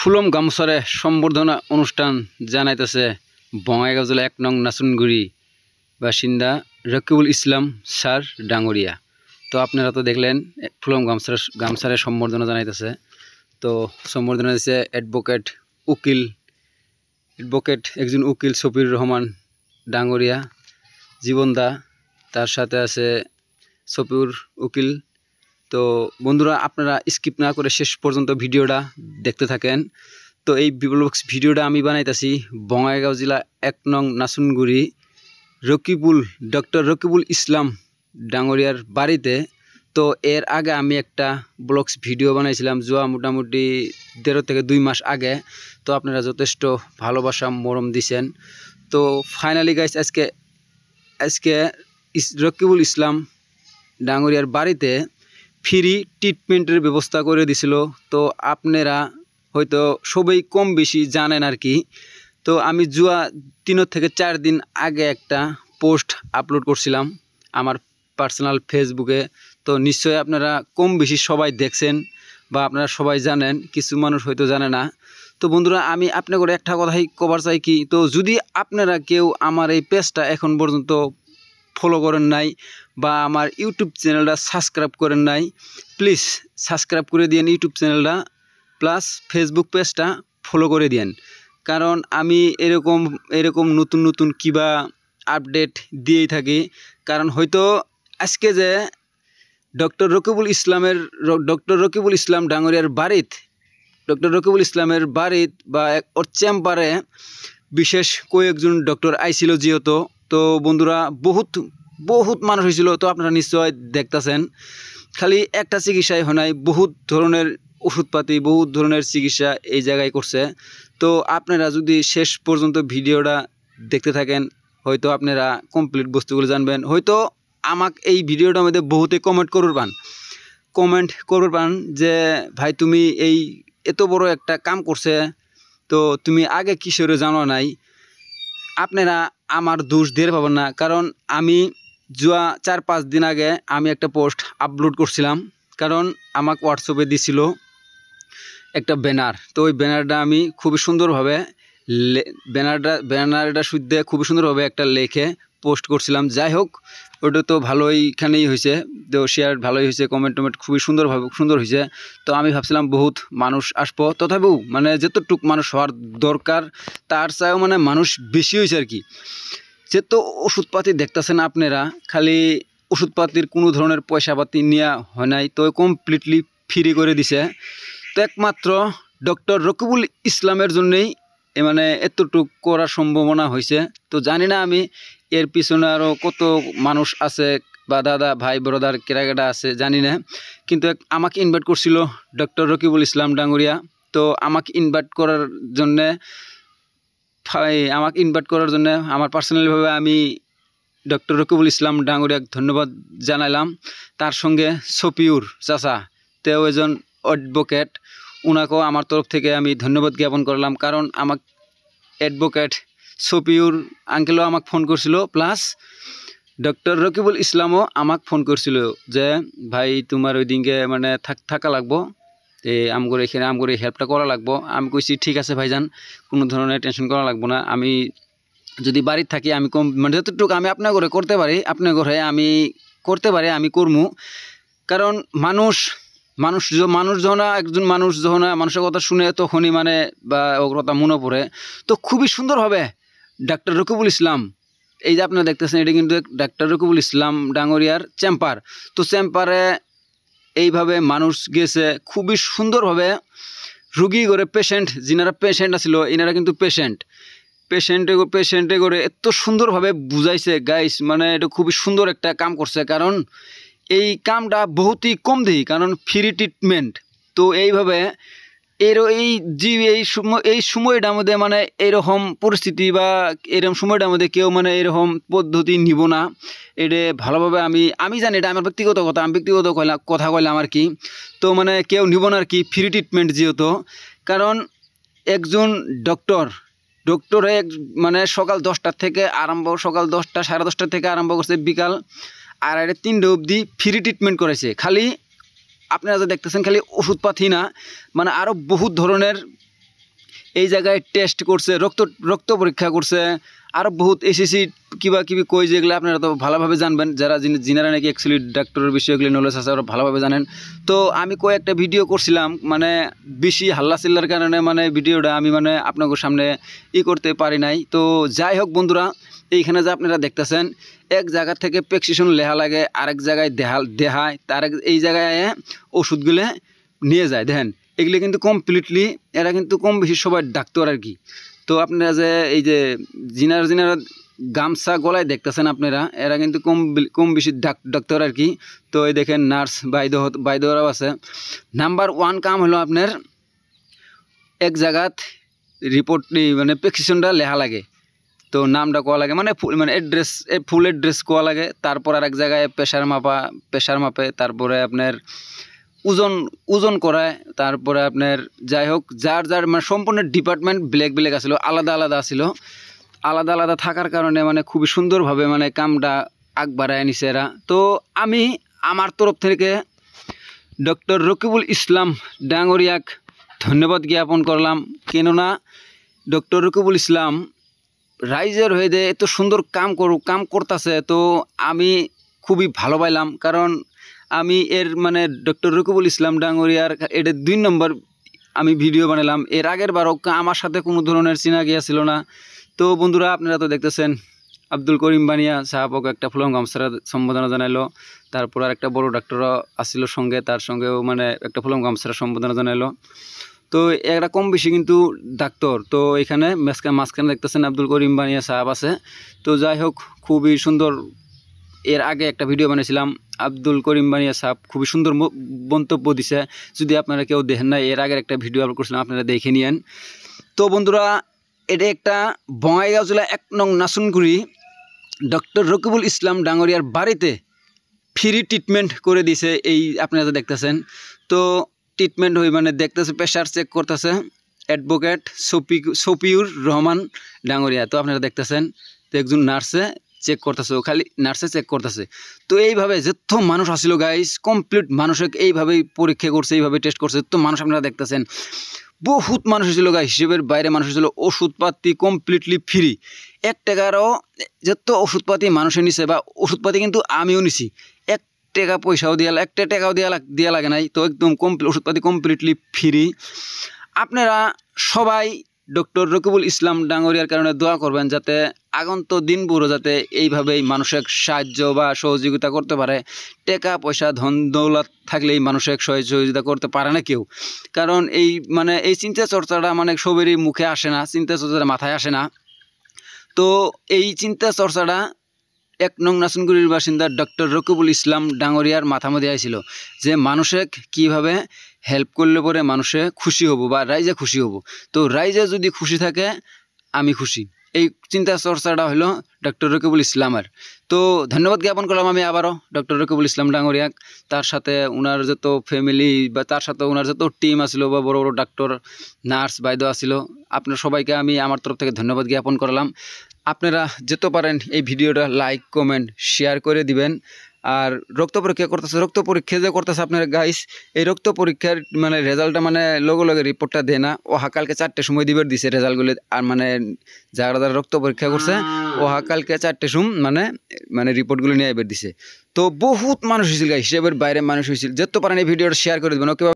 ফুলম গামছারে সম্বর্ধনা অনুষ্ঠান জানাইতেছে বঙ্গাইগাঁও জেলা ১ নং নাচুনগুড়ি বাসিন্দা রকিবুল ইসলাম স্যার ডাঙরিয়া। তো আপনারা তো দেখলেন ফুলম গামছারে সম্বর্ধনা জানাইতেছে। তো সম্বর্ধনা দিচ্ছে অ্যাডভোকেট একজন উকিল সফির রহমান ডাঙরিয়া জীবনদা, তার সাথে আছে সফিউর উকিল। তো বন্ধুরা, আপনারা স্কিপ না করে শেষ পর্যন্ত ভিডিওটা দেখতে থাকেন। তো এই ভিডিওটা আমি বানাইতেছি বঙ্গাইগাঁও জেলা ১ নং নাচুনগুড়ি ডক্টর রকিবুল ইসলাম ডাঙরিয়ার বাড়িতে। তো এর আগে আমি একটা ব্লগস ভিডিও বানাইছিলাম মোটামুটি ১.৫ থেকে ২ মাস আগে। তো আপনারা যথেষ্ট ভালোবাসা মরম দিছেন। তো ফাইনালি গাইস আজকে রকিবুল ইসলাম ডাঙরিয়ার বাড়িতে ফ্রি ট্রিটমেন্টের ব্যবস্থা করে দিছিল। তো আপনারা হয়তো সবাই কম বেশি জানেন আর কি। তো আমি ৩ থেকে ৪ দিন আগে একটা পোস্ট আপলোড করছিলাম আমার পার্সোনাল ফেসবুকে। তো নিশ্চয়ই আপনারা কম বেশি সবাই দেখছেন বা আপনারা সবাই জানেন, কিছু মানুষ হয়তো জানে না। তো বন্ধুরা, আমি আপনাদের একটা কথাই কবার চাই কি, তো যদি আপনারা কেউ আমার এই পেজটা এখন পর্যন্ত ফলো করেন নাই বা আমার ইউটিউব চ্যানেলটা সাবস্ক্রাইব করেন নাই, প্লিজ সাবস্ক্রাইব করে দিন ইউটিউব চ্যানেলটা, প্লাস ফেসবুক পেজটা ফলো করে দিন। কারণ আমি এরকম নতুন কিবা আপডেট দিয়েই থাকি। কারণ হয়তো আজকে যে ডক্টর রকিবুল ইসলাম ডাঙরিয়ার বাড়িত বা ওর চেম্বারে বিশেষ কয়েকজন ডক্টর আইছিল যেহেতু। তো বন্ধুরা, বহুত মানুষ হয়েছিল। তো আপনারা নিশ্চয় দেখতেছেন, খালি একটা চিকিৎসাই হয় নাই, বহুত ধরনের ওষুধপাতি, বহুত ধরনের চিকিৎসা এই জায়গায় করছে। তো আপনারা যদি শেষ পর্যন্ত ভিডিওটা দেখতে থাকেন, হয়তো আপনারা কমপ্লিট বস্তুগুলো জানবেন। হয়তো আমাকে এই ভিডিওটার মধ্যে বহুতে কমেন্ট করবেন যে ভাই তুমি এই এত বড় একটা কাম করছে, তো তুমি আগে কিশোরে জানো নাই। আপনারা আমার দোষ দিয়ে পাবেন না, কারণ আমি ৪-৫ দিন আগে আমি একটা পোস্ট আপলোড করছিলাম। কারণ আমাকে হোয়াটসঅ্যাপে দিছিল একটা ব্যানার। তো ওই ব্যানারটা আমি খুবই সুন্দরভাবে ব্যানারটা শুদ্ধে খুবই সুন্দরভাবে একটা লেখে পোস্ট করছিলাম। যাই হোক, ওটা তো ভালোইখানেই হয়েছে, তো শেয়ার ভালোই হয়েছে, কমেন্ট খুবই সুন্দর হয়েছে। তো আমি ভাবছিলাম বহুত মানুষ আসবো, তথাপিও মানে যতটুক মানুষ হওয়ার দরকার তার চাইও মানে মানুষ বেশি হয়েছে আর কি। যেহেতু ওষুধপাতি দেখতেছেন আপনারা, খালি ওষুধপাতির কোনো ধরনের পয়সাপাতি নেওয়া হয় নাই, তো কমপ্লিটলি ফ্রি করে দিছে। তো একমাত্র ডক্টর রকিবুল ইসলামের জন্যই মানে এতটুক করার সম্ভাবনা হয়েছে। তো জানি না আমি এর পিছনে আরও কত মানুষ আছে বা দাদা ভাই ব্রাদার কেরাকেটা আছে জানি না, কিন্তু আমাকে ইনভাইট করছিল ডক্টর রকিবুল ইসলাম ডাঙরিয়া। তো আমাকে ইনভাইট করার জন্যে আমার পার্সোনালিভাবে আমি ডক্টর রকিবুল ইসলাম ডাঙরিয়াকে ধন্যবাদ জানাইলাম। তার সঙ্গে সফিউর চাচা, তেও একজন অ্যাডভোকেট, ওনাকেও আমার তরফ থেকে আমি ধন্যবাদ জ্ঞাপন করলাম। কারণ আমাকে অ্যাডভোকেট সফিউর আঙ্কেলও আমাকে ফোন করছিল, প্লাস ডক্টর রকিবুল ইসলামও আমাকে ফোন করছিল যে ভাই তোমার ওই দিনকে মানে থাকা লাগবো, আমগরে এখানে আমগরে হেল্পটা করা লাগবো। আমি কইছি ঠিক আছে ভাইজান, কোনো ধরনের টেনশন করা লাগবো না। আমি যদি বাড়িতে থাকি আমি মানে যতটুকু আমি আপনার ঘরে করতে পারি, আপনার ঘরে আমি করতে পারি, আমি করবো। কারণ মানুষ যখন একজন মানুষ যখন মানুষের কথা শুনে তখনই মানে বা ওর কথা মনে পড়ে। তো খুবই সুন্দরভাবে ডাক্তার রকিবুল ইসলাম, এই যে আপনারা দেখতেছেন, এটা কিন্তু ডাক্তার রকিবুল ইসলাম ডাঙরিয়ার চেম্বার। তো চেম্বারে এইভাবে মানুষ গেছে খুবই সুন্দরভাবে, রুগী করে পেশেন্ট, যিনারা পেশেন্ট আছিল এনারা কিন্তু পেশেন্টে করে এত সুন্দরভাবে বুঝাইছে গাইস, মানে এটা খুবই সুন্দর একটা কাম করছে। কারণ এই কামটা বহুতই কম দিই, কারণ ফ্রি ট্রিটমেন্ট। তো এইভাবে এই সময়টার মধ্যে মানে এরকম পরিস্থিতি বা এরকম সময়টার মধ্যে কেউ মানে এরকম পদ্ধতি নিব না, এটা ভালোভাবে আমি জানি, এটা আমার ব্যক্তিগত কথা কইলাম আর কি। তো মানে কেউ নিব না আর কি ফ্রি ট্রিটমেন্ট যেহেতু। কারণ একজন ডক্টরে মানে সকাল 10টা থেকে আরম্ভ, সকাল 10টা সাড়ে 10টা থেকে আরম্ভ করছে, বিকাল 2:30-3টে অবধি ফ্রি ট্রিটমেন্ট করেছে। খালি আপনারা যে দেখতেছেন খালি ওষুধপাতি না, মানে আরও বহুত ধরনের এই জায়গায় টেস্ট করছে, রক্ত পরীক্ষা করছে, আর বহুত এসিসি কিবা কিবি কই, যেগুলো আপনারা তো ভালোভাবে জানবেন, যিনারা নাকি অ্যাকচুয়ালি ডাক্তারের বিষয়গুলি নলেজ আছে ওরা ভালোভাবে জানেন। তো আমি কয়েকটা ভিডিও করছিলাম, মানে বেশি হাল্লা চিল্লার কারণে মানে ভিডিওটা আমি মানে আপনাদের সামনে করতে পারি নাই। তো যাই হোক বন্ধুরা, এইখানে যে আপনারা দেখতেছেন, এক জায়গা থেকে প্রেসক্রিপশন লেখা লাগে, আরেক জায়গায় দেখায়, তার এই জায়গায় ওষুধগুলো নিয়ে যায়। দেখেন এগুলি কিন্তু কমপ্লিটলি এরা কিন্তু কম বেশি সবাই ডাক্তার আর কি। তো আপনারা যে এই যে যিনারা গামছা গলায় দেখতেছেন আপনারা, এরা কিন্তু কম বেশি ডাক্তার আর কি। তো এই দেখেন নার্স বাইদেরাও আছে। নাম্বার 1 কাম হলো আপনার এক জায়গাত রিপোর্ট মানে প্রেসক্রিপশনটা লেখা লাগে, তো নামটা কোয়া লাগে, মানে ফুল এড্রেস কোয়া লাগে। তারপর আর এক জায়গায় প্রেশার মাপে, তারপরে আপনার ওজন করায়, তারপরে আপনার যাই হোক যার মানে সম্পূর্ণ ডিপার্টমেন্ট ব্ল্যাক আসলো, আলাদা আলাদা থাকার কারণে মানে খুবই সুন্দরভাবে মানে কামটা আগ বাড়ায় নিছে এরা। তো আমি আমার তরফ থেকে ডক্টর রকিবুল ইসলাম ডাঙরিয়াক ধন্যবাদ জ্ঞাপন করলাম, কেননা ডক্টর রকিবুল ইসলাম রাইজের হয়ে যে এত সুন্দর কাম করতেছে। তো আমি খুবই ভালো পাইলাম, কারণ আমি এর মানে ডক্টর রকিবুল ইসলাম ডাঙরিয়ার এটা 2 নম্বর আমি ভিডিও বানালাম। এর আগের বারও আমার সাথে কোনো ধরনের চিনা গিয়া ছিল না। তো বন্ধুরা আপনারা তো দেখতেছেন, আব্দুল করিম বানিয়া সাহাবক একটা ফুলং গামছার সম্বোধনা জানাইলো, তারপর আর একটা বড় ডাক্তারও আসছিল সঙ্গে, তার সঙ্গেও মানে একটা ফুলং গামছার সম্বোধনা জানাইলো। তো একটা কম বেশি কিন্তু ডাক্তার। তো এখানে মাঝখানে দেখতেছেন আব্দুল করিম বানিয়া সাহাব আছে। তো যাই হোক খুবই সুন্দর, এর আগে একটা ভিডিও বানিয়েছিলাম, আব্দুল করিম বানিয়া সাহেব খুবই সুন্দর মন্তব্য দিছে। যদি আপনারা কেউ দেখেন না, এর আগের একটা ভিডিও আপলোড করছিলাম, আপনারা দেখে নিয়েন। তো বন্ধুরা এটা একটা বঙ্গাইগাঁও জেলা 1 নং নাসুনগুড়ি ডক্টর রকিবুল ইসলাম ডাঙরিয়ার বাড়িতে ফ্রি ট্রিটমেন্ট করে দিছে। এই আপনারা দেখতেছেন, তো ট্রিটমেন্ট হই মানে দেখতেছে, প্রেশার চেক করতেছে অ্যাডভোকেট শফিউর রহমান ডাঙরিয়া। তো আপনারা দেখতেছেন, তো একজন নার্সে চেক করতেছে, খালি নার্সে চেক করতেছে। তো এইভাবে যত মানুষ আসছিল গাইস, কমপ্লিট মানুষকে এইভাবেই পরীক্ষা করছে, এইভাবে টেস্ট করছে। তো মানুষ আপনারা দেখতেছেন বহুত মানুষ ছিল গাইস, হিসেবের বাইরে মানুষ ছিল। ওষুধপাতি কমপ্লিটলি ফ্রি, 1 টাকারও যত ওষুধপাতি মানুষে নিছে, বা ওষুধপাতি কিন্তু আমিও নিছি, 1 টাকা পয়সাও টাকাও দিয়া লাগে নাই। তো একদম ওষুধপাতি কমপ্লিটলি ফ্রি। আপনারা সবাই ডক্টর রকিবুল ইসলাম ডাঙরিয়ার কারণে দোয়া করবেন, যাতে আগন্ত দিনগুলো যাতে এইভাবেই মানুষের সাহায্য বা সহযোগিতা করতে পারে। টাকা পয়সা ধন দৌলত থাকলেই মানুষের সহযোগিতা করতে পারে না কেউ, কারণ এই মানে এই চিন্তা চর্চাটা মানে সবেরই মুখে আসে না, চিন্তা চর্চাটা মাথায় আসে না। তো এই চিন্তা চর্চাটা 1 নং নাসুনগুড়ির বাসিন্দা ডক্টর রকিবুল ইসলাম ডাঙরিয়ার মাথা মধ্যে আইছিল, যে মানুষে কিভাবে হেল্প করলে পরে মানুষে খুশি হব বা রাইজে খুশি হব। তো রাইজে যদি খুশি থাকে আমি খুশি, এই চিন্তা চর্চাটা হলো ডক্টর রকিবুল ইসলামের। তো ধন্যবাদ জ্ঞাপন করলাম আমি আবারও ডক্টর রকিবুল ইসলাম ডাঙরিয়াক, তার সাথে ওনার যত ফ্যামিলি বা তার সাথে ওনার যত টিম আসিল বা বড় বড় ডাক্তার নার্স বাইদেও আসিল, আপনার সবাইকে আমি আমার তরফ থেকে ধন্যবাদ জ্ঞাপন করলাম। আপনারা যেতে পারেন এই ভিডিওটা লাইক কমেন্ট শেয়ার করে দিবেন। আর রক্ত পরীক্ষা করতেছে, রক্ত পরীক্ষা যে করতেছে আপনারা গাইস, এই রক্ত পরীক্ষার মানে রেজাল্টটা মানে লগে রিপোর্টটা দেয় না, কালকে 4টের সময় দিবার দিছে রেজাল্টগুলো। আর মানে যারা রক্ত পরীক্ষা করছে কালকে 4টের সময় মানে রিপোর্টগুলো নিয়ে এবার দিছে। তো বহুত মানুষ হয়েছিল গাইস, হিসেবের বাইরে মানুষ হয়েছিল। যেতে পারেন এই ভিডিওটা শেয়ার করে দেবেন। ওকে।